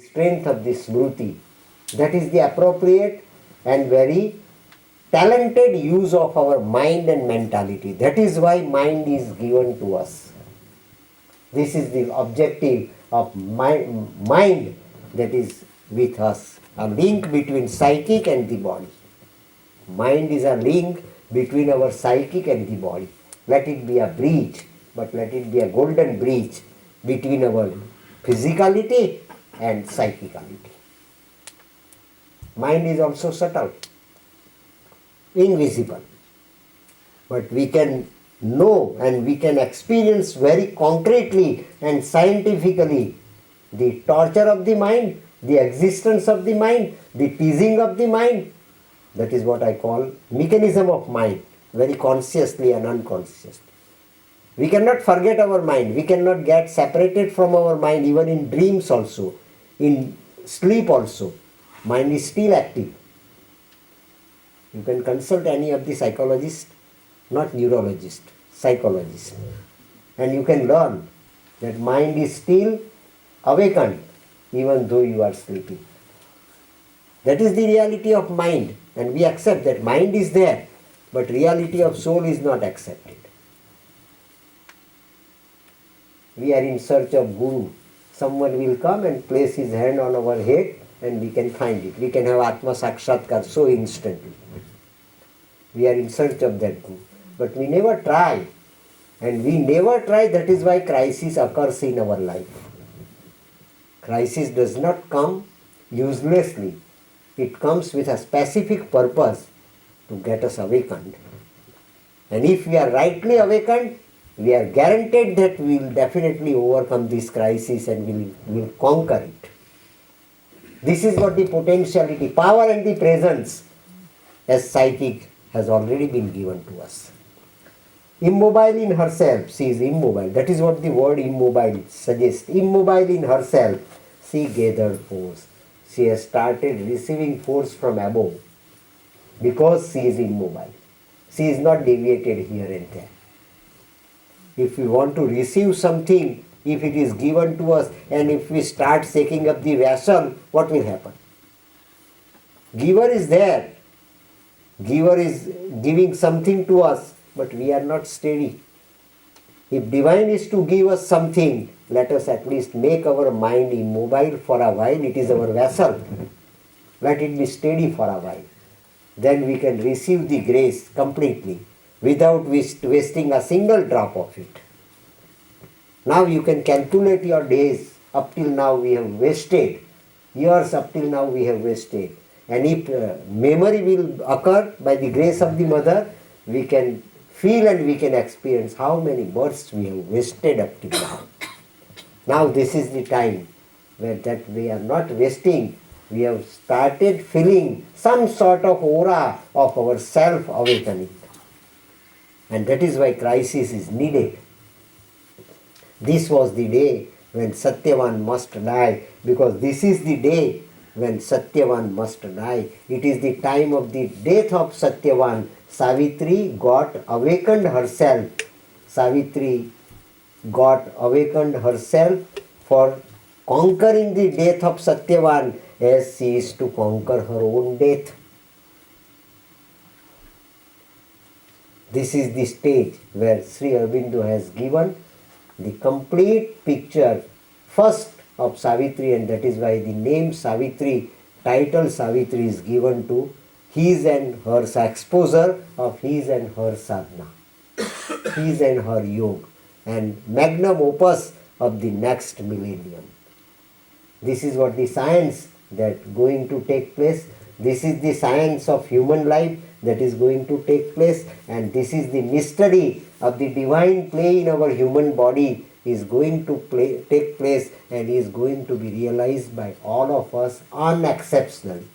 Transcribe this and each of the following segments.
strength of the Smruti. That is the appropriate and very talented use of our mind and mentality. That is why mind is given to us. This is the objective of mind that is with us, a link between psychic and the body. Mind is a link between our psychic and the body. Let it be a bridge, but let it be a golden bridge between our physicality and psychicality. Mind is also subtle, invisible, but we can know and we can experience very concretely and scientifically the torture of the mind, the existence of the mind, the teasing of the mind. That is what I call mechanism of mind, very consciously and unconsciously. We cannot forget our mind. We cannot get separated from our mind even in dreams also, in sleep also. Mind is still active. You can consult any of the psychologists, not neurologists, psychologists. And you can learn that mind is still awakened even though you are sleeping. That is the reality of mind, and we accept that mind is there, but reality of soul is not accepted. We are in search of Guru. Someone will come and place his hand on our head and we can find it. We can have Atma Sakshatkar so instantly. We are in search of that Guru. But we never try. And we never try, that is why crisis occurs in our life. Crisis does not come uselessly. It comes with a specific purpose to get us awakened. And if we are rightly awakened, we are guaranteed that we will definitely overcome this crisis and we will conquer it. This is what the potentiality, power and the presence as psychic has already been given to us. Immobile in herself, she is immobile. That is what the word immobile suggests. Immobile in herself, she gathered force. She has started receiving force from above because she is immobile. She is not deviated here and there. If we want to receive something, if it is given to us and if we start shaking up the vessel, what will happen? Giver is there. Giver is giving something to us, but we are not steady. If divine is to give us something, let us at least make our mind immobile for a while. It is our vessel. Let it be steady for a while. Then we can receive the grace completely without wasting a single drop of it. Now you can calculate your days. Up till now we have wasted. Years up till now we have wasted. And if memory will occur by the grace of the Mother, we can feel and we can experience how many births we have wasted up till now. Now this is the time where that we are not wasting. We have started feeling some sort of aura of our self-awakening. And that is why crisis is needed. This was the day when Satyavan must die, because this is the day when Satyavan must die. It is the time of the death of Satyavan. Savitri got awakened herself. Savitri got awakened herself for conquering the death of Satyavan as she is to conquer her own death. This is the stage where Sri Aurobindo has given the complete picture first of Savitri, and that is why the name Savitri, title Savitri is given to his and her exposure of his and her sadhana, his and her yoga, and magnum opus of the next millennium. This is what the science that going to take place. This is the science of human life that is going to take place, and this is the mystery of the divine play in our human body is going to take place and is going to be realized by all of us unexceptionally.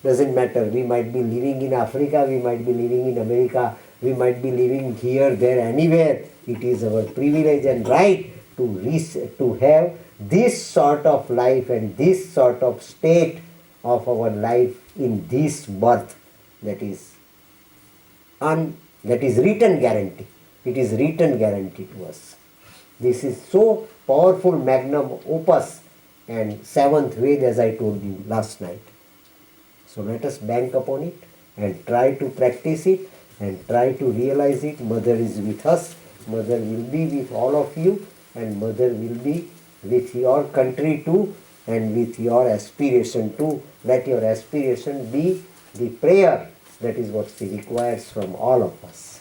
Doesn't matter, we might be living in Africa, we might be living in America, we might be living here, there, anywhere. It is our privilege and right to have this sort of life and this sort of state of our life in this birth. That is written guarantee. It is written guarantee to us. This is so powerful magnum opus and seventh Ved, as I told you last night. So let us bank upon it and try to practice it and try to realize it. Mother is with us, Mother will be with all of you, and Mother will be with your country too and with your aspiration too. Let your aspiration be the prayer. That is what she requires from all of us.